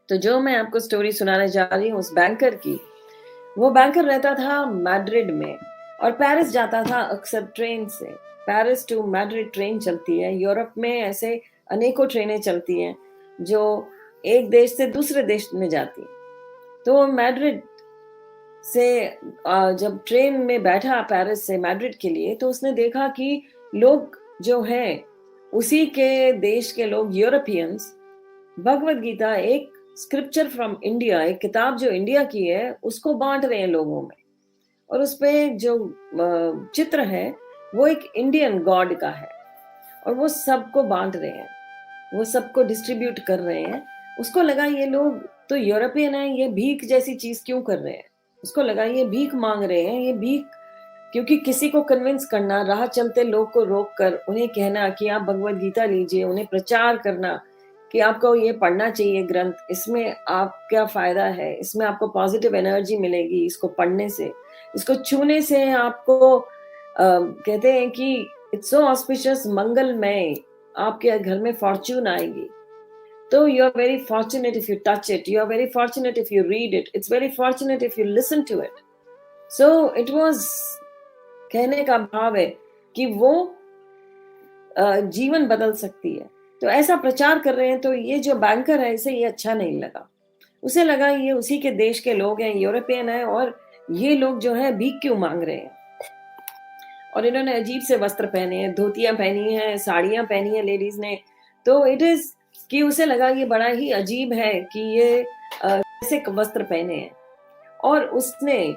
तो जो मैं आपको स्टोरी सुनाने जा रही हूँ उस बैंकर की, वो बैंकर रहता था मैड्रिड में और पेरिस जाता था अक्सर ट्रेन से। पेरिस टू मैड्रिड ट्रेन चलती है। यूरोप में ऐसे अनेकों ट्रेनें चलती हैं जो एक देश से दूसरे देश में जाती हैं। तो वो मैड्रिड से जब ट्रेन में बैठा पेरिस से मैड्रिड के लिए, तो उसने देखा कि लोग जो हैं उसी के देश के लोग, यूरोपियंस, भगवत गीता, एक स्क्रिप्चर फ्रॉम इंडिया, एक किताब जो इंडिया की है, उसको बांट रहे हैं लोगों में। और उसपे जो चित्र है वो एक इंडियन गॉड का है और वो सबको बांट रहे हैं, वो सबको डिस्ट्रीब्यूट कर रहे हैं। उसको लगा ये लोग तो यूरोपियन है, ये भीख जैसी चीज क्यों कर रहे हैं। उसको लगा ये भीख मांग रहे हैं, ये भीख, क्योंकि किसी को कन्विंस करना, राह चलते लोग को रोक कर उन्हें कहना कि आप भगवत गीता लीजिए, उन्हें प्रचार करना कि आपको ये पढ़ना चाहिए ग्रंथ, इसमें आप क्या फायदा है, इसमें आपको पॉजिटिव एनर्जी मिलेगी, इसको पढ़ने से, इसको छूने से आपको कहते हैं कि इट्स सो ऑस्पिशियस, मंगलमय, आपके घर में फॉर्च्यून आएगी। तो you are very fortunate if you touch it, you are very fortunate if you read it, it's very fortunate if you listen to it. So it was, कहने का भाव है कि वो जीवन बदल सकती है। तो ऐसा प्रचार कर रहे हैं। तो ये जो बैंकर है, इसे ये अच्छा नहीं लगा। उसे लगा ये उसी के देश के लोग हैं, यूरोपियन है, और ये लोग जो है भीख क्यों मांग रहे हैं। और इन्होंने अजीब से वस्त्र पहने हैं, धोतियां पहनी हैं, साड़ियां पहनी हैं लेडीज ने। तो इट इज कि उसे लगा ये बड़ा ही अजीब है कि ये कैसे वस्त्र पहने हैं। और उसने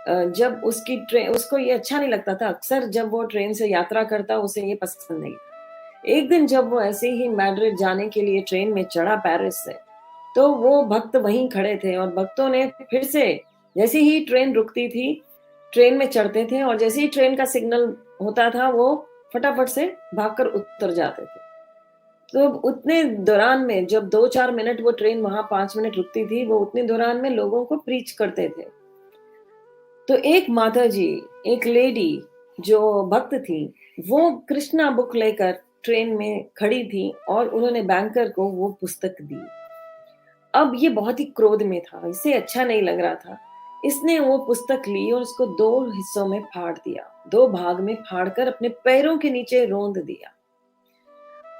जब उसकी ट्रेन, उसको ये अच्छा नहीं लगता था, अक्सर जब वो ट्रेन से यात्रा करता उसे ये पसंद नहीं। एक दिन जब वो ऐसे ही मैड्रिड जाने के लिए ट्रेन में चढ़ा पेरिस से, तो वो भक्त वहीं खड़े थे और भक्तों ने फिर से, जैसे ही ट्रेन रुकती थी, ट्रेन में चढ़ते थे और जैसे ही ट्रेन का सिग्नल होता था वो फटाफट से भागकर उतर जाते थे। तो उतने दौरान में जब 2-4 मिनट वो ट्रेन वहां 5 मिनट रुकती थी, वो उतने दौरान में लोगों को प्रीच करते थे। तो एक माता जी, एक लेडी जो भक्त थी, वो कृष्णा बुक लेकर ट्रेन में खड़ी थी और उन्होंने बैंकर को वो पुस्तक दी। अब ये बहुत ही क्रोध में था, इसे अच्छा नहीं लग रहा था। इसने वो पुस्तक ली और उसको 2 हिस्सों में फाड़ दिया, 2 भाग में फाड़कर अपने पैरों के नीचे रोंद दिया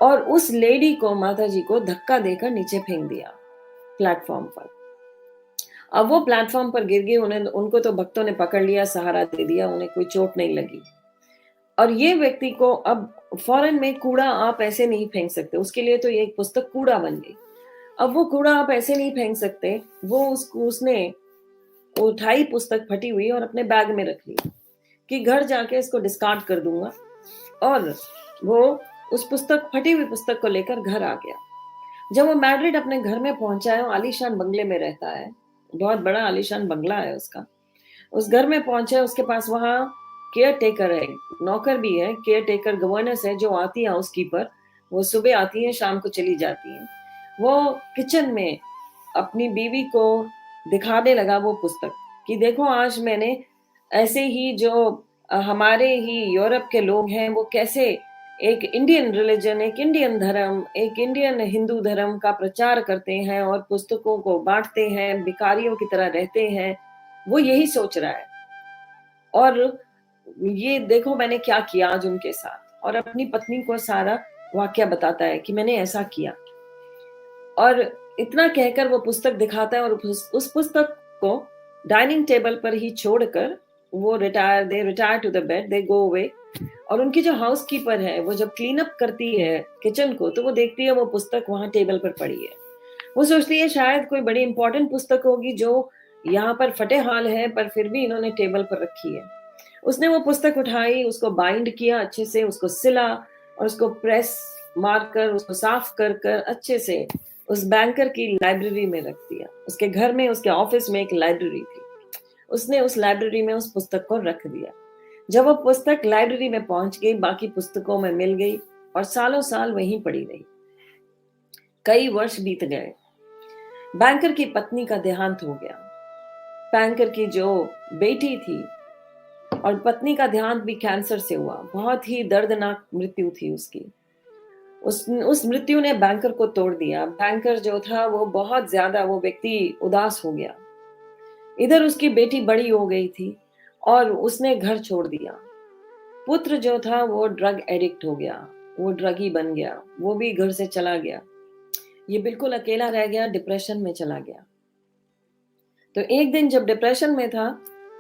और उस लेडी को, माता जी को, धक्का देकर नीचे फेंक दिया प्लेटफॉर्म पर। अब वो प्लेटफॉर्म पर गिर गई, उन्हें, उनको तो भक्तों ने पकड़ लिया, सहारा दे दिया, उन्हें कोई चोट नहीं लगी। और ये व्यक्ति को अब फॉरेन में कूड़ा आप ऐसे नहीं फेंक सकते, उसके लिए तो ये एक पुस्तक कूड़ा बन गई। अब वो कूड़ा आप ऐसे नहीं फेंक सकते, वो उसने उठाई पुस्तक फटी हुई और अपने बैग में रख ली कि घर जाके इसको डिस्कार्ड कर दूंगा। और वो उस पुस्तक, फटी हुई पुस्तक को लेकर घर आ गया। जब वो मैड्रिड अपने घर में पहुंचा है, आलीशान बंगले में रहता है, बहुत बड़ा आलीशान बंगला है उसका। उस घर में पहुंचा है, उसके पास वहां केयर टेकर है, नौकर भी है, केयर टेकर, गवर्नेंस है, जो आती है, हाउस कीपर। वो सुबह आती है, शाम को चली जाती है। वो किचन में अपनी बीवी को दिखाने लगा वो पुस्तक कि देखो, आज मैंने ऐसे ही जो हमारे ही यूरोप के लोग हैं, वो कैसे एक इंडियन रिलीजन, एक इंडियन धर्म, एक इंडियन हिंदू धर्म का प्रचार करते हैं और पुस्तकों को बांटते हैं, भिखारियों की तरह रहते हैं। वो यही सोच रहा है। और ये देखो मैंने क्या किया आज उनके साथ, और अपनी पत्नी को सारा वाकया बताता है कि मैंने ऐसा किया। और इतना कहकर वो पुस्तक दिखाता है और उस पुस्तक को डाइनिंग टेबल पर ही छोड़कर वो retire to the bed, they go away. और उनकी जो हाउस कीपर है, वो जब क्लीन अप करती है किचन को, तो वो देखती है वो पुस्तक वहां टेबल पर पड़ी है। वो सोचती है शायद कोई बड़ी इंपॉर्टेंट पुस्तक होगी जो यहाँ पर फटे हाल है, पर फिर भी इन्होंने टेबल पर रखी है। उसने वो पुस्तक उठाई, उसको बाइंड किया अच्छे से, उसको सिला और उसको प्रेस मारकर, उसको साफ कर कर अच्छे से उस बैंकर की लाइब्रेरी में रख दिया। उसके घर में, उसके ऑफिस में एक लाइब्रेरी थी, उसने उस लाइब्रेरी में उस पुस्तक को रख दिया। जब वो पुस्तक लाइब्रेरी में पहुंच गई, बाकी पुस्तकों में मिल गई और सालों साल वहीं पड़ी रही। कई वर्ष बीत गए। बैंकर की पत्नी का देहांत हो गया। बैंकर की जो बेटी थी, और पत्नी का देहांत भी कैंसर से हुआ, बहुत ही दर्दनाक मृत्यु थी उसकी। उस मृत्यु ने बैंकर को तोड़ दिया। बैंकर जो था वो बहुत ज्यादा, वो व्यक्ति उदास हो गया। इधर उसकी बेटी बड़ी हो गई थी और उसने घर छोड़ दिया। पुत्र जो था वो ड्रग एडिक्ट हो गया, वो ड्रगी बन गया, वो भी घर से चला गया। ये बिल्कुल अकेला रह गया, डिप्रेशन में चला गया। तो एक दिन जब डिप्रेशन में था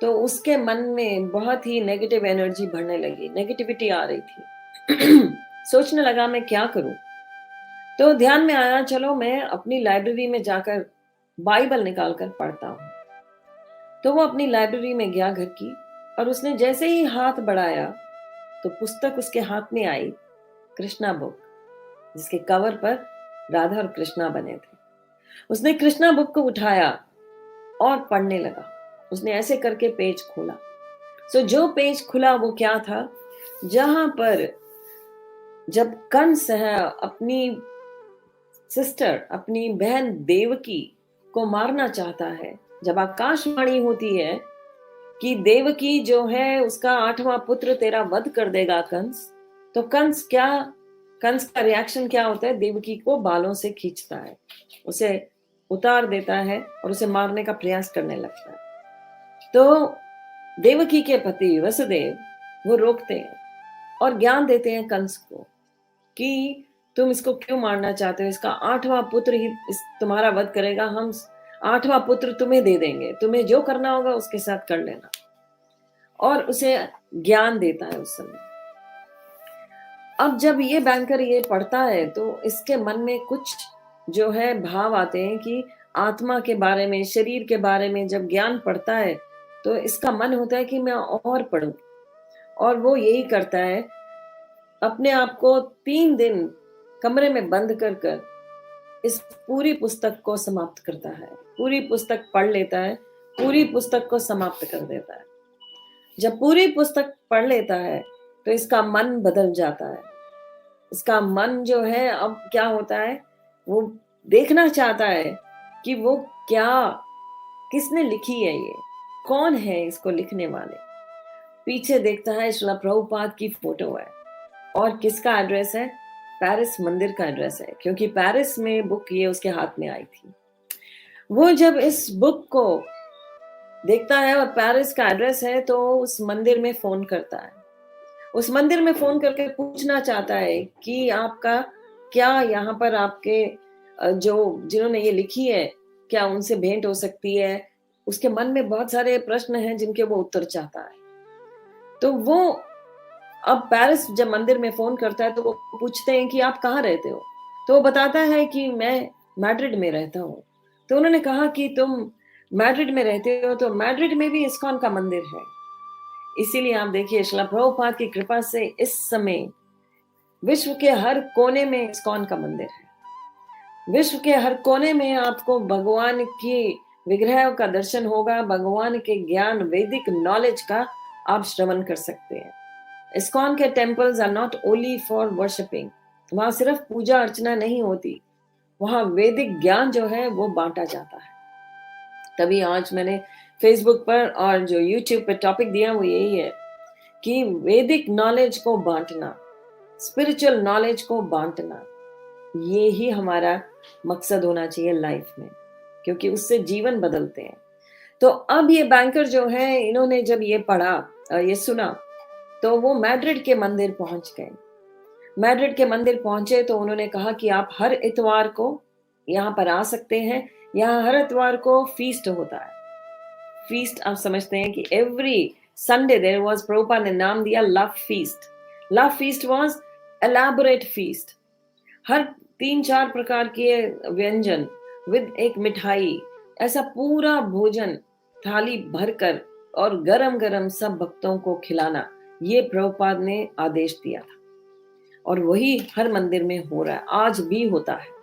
तो उसके मन में बहुत ही नेगेटिव एनर्जी भरने लगी, नेगेटिविटी आ रही थी। सोचने लगा मैं क्या करूं। तो ध्यान में आया चलो मैं अपनी लाइब्रेरी में जाकर बाइबल निकाल कर पढ़ता हूँ। तो वो अपनी लाइब्रेरी में गया घर की, और उसने जैसे ही हाथ बढ़ाया तो पुस्तक उसके हाथ में आई, कृष्णा बुक, जिसके कवर पर राधा और कृष्णा बने थे। उसने कृष्णा बुक को उठाया और पढ़ने लगा। उसने ऐसे करके पेज खोला। जो पेज खुला वो क्या था, जहां पर जब कंस है अपनी सिस्टर, अपनी बहन देवकी को मारना चाहता है, जब आकाशवाणी होती है कि देवकी जो है उसका 8वां पुत्र तेरा वध कर देगा कंस, तो कंस का रिएक्शन क्या होता है, देवकी को बालों से खींचता है, उसे उतार देता है और उसे मारने का प्रयास करने लगता है। तो देवकी के पति वसुदेव वो रोकते हैं और ज्ञान देते हैं कंस को कि तुम इसको क्यों मारना चाहते हो, इसका 8वां पुत्र ही तुम्हारा वध करेगा, हम 8वां पुत्र तुम्हें दे देंगे, तुम्हें जो करना होगा उसके साथ कर लेना। और उसे ज्ञान देता है उस समय। अब जब ये बैंकर ये पढ़ता है तो इसके मन में कुछ जो है भाव आते हैं कि आत्मा के बारे में, शरीर के बारे में जब ज्ञान पढ़ता है तो इसका मन होता है कि मैं और पढ़ूं। और वो यही करता है, अपने आप को 3 दिन कमरे में बंद कर इस पूरी पुस्तक को समाप्त करता है, पूरी पुस्तक पढ़ लेता है, पूरी पुस्तक को समाप्त कर देता है। जब पूरी पुस्तक पढ़ लेता है तो इसका मन बदल जाता है। इसका मन जो है अब क्या होता है, वो देखना चाहता है कि वो क्या, किसने लिखी है, ये कौन है इसको लिखने वाले। पीछे देखता है श्रील प्रभुपाद की फोटो है, और किसका एड्रेस है, पेरिस मंदिर का एड्रेस है, क्योंकि पेरिस में बुक ये उसके हाथ में आई थी। वो जब इस बुक को देखता है और पेरिस का एड्रेस है तो उस मंदिर में फोन करता है। उस मंदिर में फोन करके पूछना चाहता है कि आपका क्या यहाँ पर आपके जो जिन्होंने ये लिखी है, क्या उनसे भेंट हो सकती है। उसके मन में बहुत सारे प्रश्न हैं जिनके वो उत्तर चाहता है। तो वो अब पेरिस जब मंदिर में फोन करता है तो वो पूछते हैं कि आप कहाँ रहते हो। तो वो बताता है कि मैं मैड्रिड में रहता हूँ। तो उन्होंने कहा कि तुम मैड्रिड में रहते हो, तो मैड्रिड में भी इस्कॉन का मंदिर है। इसीलिए आप देखिए श्रील प्रभुपाद की कृपा से इस समय विश्व के हर कोने में इस्कॉन का मंदिर है। विश्व के हर कोने में आपको भगवान की विग्रह का दर्शन होगा, भगवान के ज्ञान, वैदिक नॉलेज का आप श्रवण कर सकते हैं। इस्कॉन के temples are not only for worshipping, वहां सिर्फ पूजा अर्चना नहीं होती, वहां वैदिक ज्ञान जो है वो बांटा जाता है। तभी आज मैंने फेसबुक पर और जो यूट्यूब पर टॉपिक दिया वो यही है कि वैदिक नॉलेज को बांटना, स्पिरिचुअल नॉलेज को बांटना, ये ही हमारा मकसद होना चाहिए लाइफ में, क्योंकि उससे जीवन बदलते हैं। तो अब ये बैंकर जो है, इन्होंने जब ये पढ़ा, ये सुना, तो वो मैड्रिड के मंदिर पहुंच गए। मैड्रिड के मंदिर पहुंचे तो उन्होंने कहा कि आप हर इतवार को यहाँ पर आ सकते हैं, यहाँ हर इतवार को फीस्ट होता है। फीस्ट आप समझते हैं कि every Sunday there was, Prabhupada ने नाम दिया love feast. Love feast was elaborate feast. हर 3-4 प्रकार के व्यंजन विद एक मिठाई, ऐसा पूरा भोजन थाली भरकर और गरम गरम सब भक्तों को खिलाना, ये प्रभुपाद ने आदेश दिया था। और वही हर मंदिर में हो रहा है, आज भी होता है।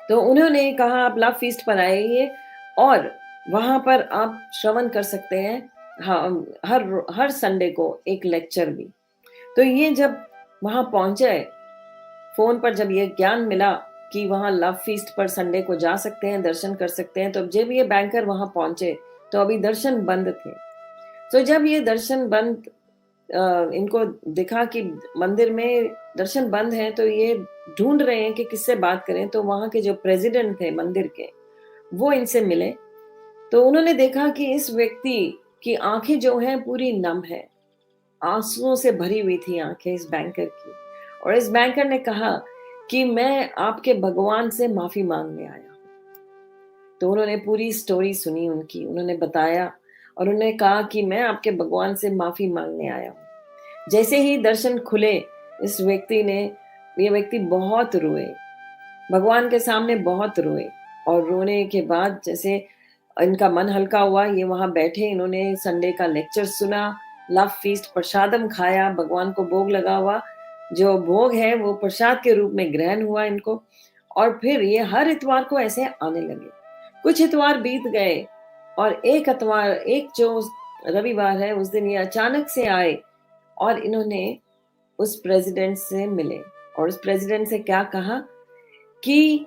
तो उन्होंने कहा आप लव फीस्ट पर आइए और वहां पर आप श्रवण कर सकते हैं, हाँ, हर संडे को एक लेक्चर भी। तो ये जब वहां पहुंचे, फोन पर जब ये ज्ञान मिला कि वहां लव फीस्ट पर संडे को जा सकते हैं, दर्शन कर सकते हैं, तो जब ये बैंकर वहां पहुंचे तो अभी दर्शन बंद थे। तो जब ये दर्शन बंद इनको दिखा कि मंदिर में दर्शन बंद हैं, तो ये ढूँढ रहे हैं कि किससे बात करें, तो वहाँ के जो प्रेज़िडेंट थे मंदिर के, वो इनसे मिले। तो उन्होंने देखा कि इस व्यक्ति की आँखें जो हैं पूरी नम हैं, आँसुओं से भरी हुई थी आँखें इस बैंकर की। और इस बैंकर ने कहा कि मैं आपके भगवान से माफ़ी माँगने आया हूँ। तो उन्होंने पूरी स्टोरी सुनी उनकी, उन्होंने बताया और उन्होंने कहा कि मैं आपके भगवान से माफ़ी माँगने आया हूँ। जैसे ही दर्शन खुले, इस व्यक्ति ने ये व्यक्ति बहुत रोए, भगवान के सामने बहुत रोए और रोने के बाद जैसे इनका मन हल्का हुआ, ये वहाँ बैठे, इन्होंने संडे का लेक्चर सुना, लव फीस्ट प्रसादम खाया, भगवान को भोग लगा हुआ, जो भोग है वो प्रसाद के रूप में ग्रहण हुआ इनको और फिर ये हर इतवार को ऐसे आने लगे। कुछ इतवार बीत गए और एक जो रविवार है उस दिन ये अचानक से आए और इन्होंने उस प्रेसिडेंट से मिले और उस प्रेसिडेंट से क्या कहा कि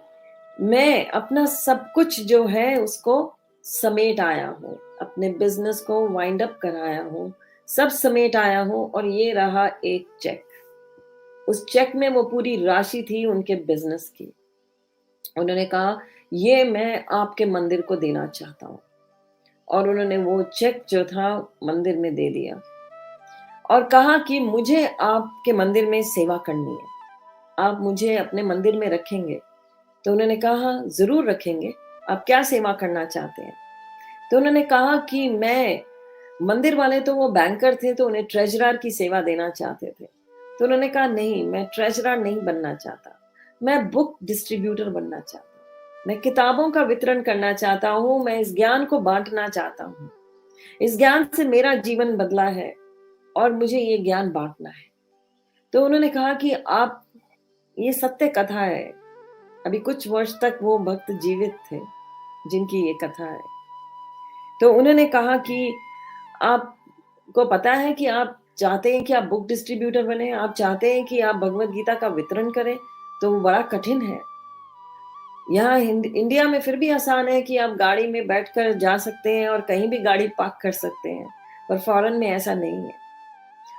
मैं अपना सब कुछ जो है उसको समेट आया हूँ, अपने बिजनेस को वाइंड अप कराया हूँ, सब समेट आया हूँ और ये रहा एक चेक। उस चेक में वो पूरी राशि थी उनके बिजनेस की। उन्होंने कहा ये मैं आपके मंदिर को देना चाहता हूँ और उन्होंने वो चेक जो था मंदिर में दे दिया और कहा कि मुझे आपके मंदिर में सेवा करनी है, आप मुझे अपने मंदिर में रखेंगे। तो उन्होंने कहा जरूर रखेंगे, आप क्या सेवा करना चाहते हैं? तो उन्होंने कहा कि मैं, मंदिर वाले तो वो बैंकर थे तो उन्हें ट्रेजरर की सेवा देना चाहते थे। तो उन्होंने कहा नहीं, मैं ट्रेजरर नहीं बनना चाहता, मैं बुक डिस्ट्रीब्यूटर बनना चाहता हूँ, मैं किताबों का वितरण करना चाहता हूँ, मैं इस ज्ञान को बांटना चाहता हूँ, इस ज्ञान से मेरा जीवन बदला है और मुझे ये ज्ञान बांटना है। तो उन्होंने कहा कि आप, ये सत्य कथा है, अभी कुछ वर्ष तक वो भक्त जीवित थे जिनकी ये कथा है। तो उन्होंने कहा कि आपको पता है कि आप चाहते हैं कि आप बुक डिस्ट्रीब्यूटर बने, आप चाहते हैं कि आप भगवत गीता का वितरण करें, तो वो बड़ा कठिन है। यहाँ इंडिया में फिर भी आसान है कि आप गाड़ी में बैठकर जा सकते हैं और कहीं भी गाड़ी पार्क कर सकते हैं, पर फॉरेन में ऐसा नहीं है।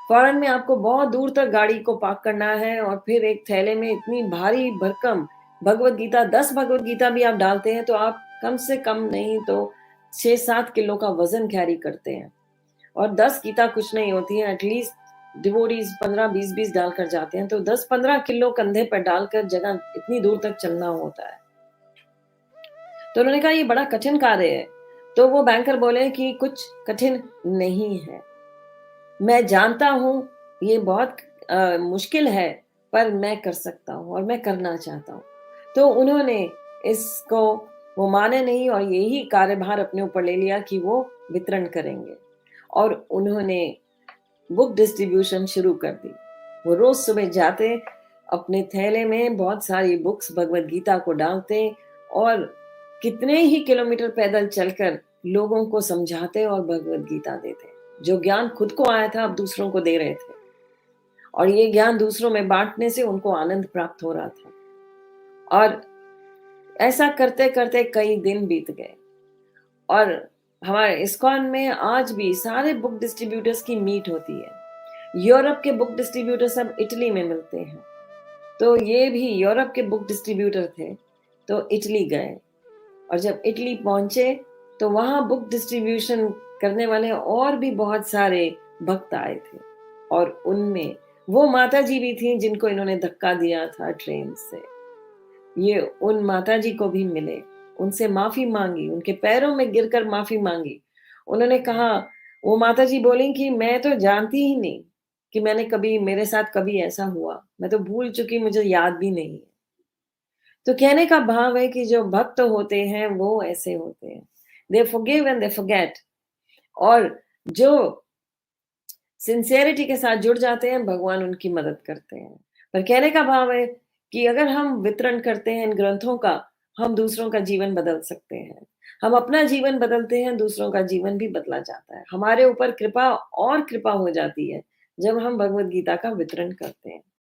फॉरेन में आपको बहुत दूर तक गाड़ी को पार्क करना है और फिर एक थैले में इतनी भारी भरकम भगवत गीता, 10 भगवत गीता भी आप डालते हैं तो आप कम से कम नहीं तो 6-7 किलो का वजन कैरी करते हैं और 10 गीता कुछ नहीं होती है, एटलीस्ट डिवोटीज 15-20 डालकर जाते हैं, तो 10-15 किलो कंधे पर डालकर जगह इतनी दूर तक चलना होता है। तो उन्होंने कहा ये बड़ा कठिन कार्य है। तो वो बैंकर बोले कि कुछ कठिन नहीं है, मैं जानता हूँ ये बहुत मुश्किल है, पर मैं कर सकता हूँ और मैं करना चाहता हूँ। तो उन्होंने इसको, वो माने नहीं और यही कार्यभार अपने ऊपर ले लिया कि वो वितरण करेंगे और उन्होंने बुक डिस्ट्रीब्यूशन शुरू कर दी। वो रोज सुबह जाते, अपने थैले में बहुत सारी बुक्स भगवत गीता को डालते और कितने ही किलोमीटर पैदल चलकर लोगों को समझाते और भगवत गीता देते। जो ज्ञान खुद को आया था अब दूसरों को दे रहे थे और ये ज्ञान दूसरों में बांटने से उनको आनंद प्राप्त हो रहा था। और ऐसा करते करते कई दिन बीत गए और हमारे इस्कॉन में आज भी सारे बुक डिस्ट्रीब्यूटर्स की मीट होती है। यूरोप के बुक डिस्ट्रीब्यूटर सब इटली में मिलते हैं, तो ये भी यूरोप के बुक डिस्ट्रीब्यूटर थे तो इटली गए और जब इटली पहुंचे तो वहां बुक डिस्ट्रीब्यूशन करने वाले और भी बहुत सारे भक्त आए थे और उनमें वो माता जी भी थी जिनको इन्होंने धक्का दिया था ट्रेन से। ये उन माता जी को भी मिले, उनसे माफी मांगी, उनके पैरों में गिरकर माफी मांगी। उन्होंने कहा, वो माता जी बोली कि मैं तो जानती ही नहीं कि मैंने कभी, मेरे साथ कभी ऐसा हुआ, मैं तो भूल चुकी, मुझे याद भी नहीं है। तो कहने का भाव है कि जो भक्त होते हैं वो ऐसे होते हैं, दे फॉरगिव एंड दे फॉरगेट, और जो सिंसियरिटी के साथ जुड़ जाते हैं भगवान उनकी मदद करते हैं। पर कहने का भाव है कि अगर हम वितरण करते हैं इन ग्रंथों का, हम दूसरों का जीवन बदल सकते हैं। हम अपना जीवन बदलते हैं, दूसरों का जीवन भी बदला जाता है। हमारे ऊपर कृपा और कृपा हो जाती है जब हम भगवत गीता का वितरण करते हैं।